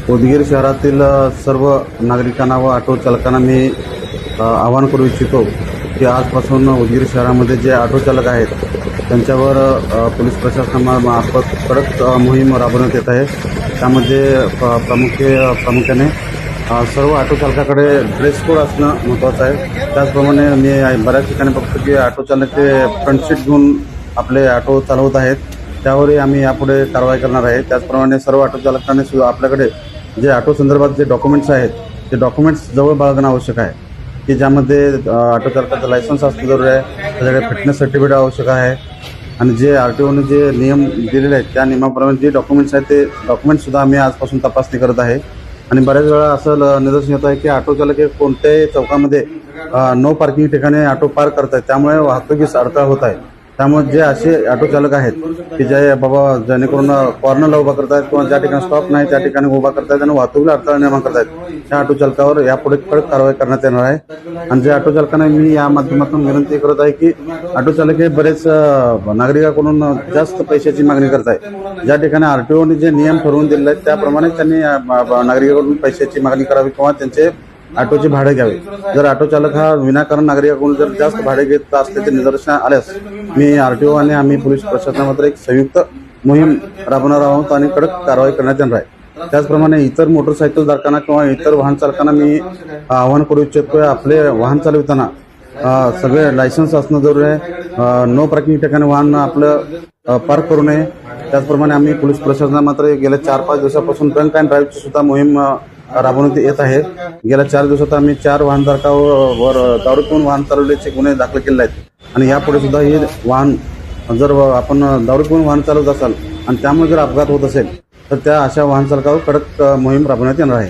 उदगीर शहरातील सर्व नागरिकांना व ऑटो चालकांना मी आवाहन करू इच्छितो की आजपासून उदगीर शहरामध्ये जे ऑटो चालक आहेत त्यांच्यावर पोलीस प्रशासनामार्फत कडक मोहीम राबवण्यात येत आहे। त्यामध्ये प्रामुख्याने सर्व ऑटो चालकाकडे ड्रेस कोड असणं महत्त्वाचं आहे। त्याचप्रमाणे मी बऱ्याच ठिकाणी बघतो की ऑटो चालक ते फ्रंट सीट घेऊन आपले ऑटो चालवत आहेत, त्यावरही आम्ही यापुढे कारवाई करणार आहे। त्याचप्रमाणे सर्व ऑटो चालकांनी सुद्धा आपल्याकडे जे ऑटो संदर्भात जे डॉक्युमेंट्स आहेत ते डॉक्युमेंट्स जवळ बाळगणं आवश्यक आहे, की ज्यामध्ये ऑटो चालकाचं लायसन्स असणं जरुरी आहे, त्याच्याकडे फिटनेस सर्टिफिकेट आवश्यक आहे आणि जे RTOने जे नियम दिलेले आहेत त्या नियमाप्रमाणे जे डॉक्युमेंट्स आहेत ते डॉक्युमेंट्ससुद्धा आम्ही आजपासून तपासणी करत आहे। आणि बऱ्याच वेळा असं निदर्शन येत आहे की ऑटो चालक हे कोणत्याही चौकामध्ये नो पार्किंग ठिकाणी ऑटो पार्क करत आहेत, त्यामुळे वाहतुकीस अडथळा होत आहे। त्यामुळे जे असे ऑटो चालक आहेत की जे बाबा जेणेकरून कॉर्नरला उभा करतायत किंवा ज्या ठिकाणी स्टॉप नाही त्या ठिकाणी उभा करतायत आणि वाहतुकीला अडथळा निर्माण करतायत, त्या ऑटो चालकावर यापुढे कडक कारवाई करण्यात येणार आहे। आणि जे ऑटो चालकांना मी या माध्यमातून विनंती करत आहे की ऑटो चालक हे बरेच नागरिकांकडून जास्त पैशाची मागणी करत आहेत। ज्या ठिकाणी RTOने जे नियम ठरवून दिले आहेत त्याप्रमाणे त्यांनी नागरिकांकडून पैशाची मागणी करावी किंवा त्यांचे ऑटोचे भाडे घ्यावे। जर ऑटो चालक हा विनाकारण नागरिकांकडून जर जास्त भाडे घेत असल्याचे निदर्शन आल्यास मी RTO आणि आम्ही पोलीस प्रशासनामध्ये एक संयुक्त मोहीम राबवणार आहोत आणि कडक कारवाई करण्यात येणार आहे। त्याचप्रमाणे इतर मोटरसायकल धारकांना किंवा इतर वाहन चालकांना मी आवाहन करू इच्छितो, आपले वाहन चालविताना सगळे लायसन्स असणं जरुरी आहे। नो पार्किंग ठिकाणी वाहन आपलं पार्क करू नये। त्याचप्रमाणे आम्ही पोलीस प्रशासना मात्र गेल्या 4-5 दिवसापासून ड्रंक अँड ड्राईव्हची सुद्धा मोहीम राबवण्यात येत आहे। गेल्या 4 दिवसात आम्ही 4 वाहनधारकांवर दारू पिऊन वाहन चालवल्याचे गुन्हे दाखल केले आहेत आणि यापुढे सुद्धा हे वाहन जर आपण दारू पिऊन वाहन चालवत असाल आणि त्यामुळे जर अपघात होत असेल तर त्या अशा वाहन चालकावर कडक मोहीम राबवण्यात येणार आहे।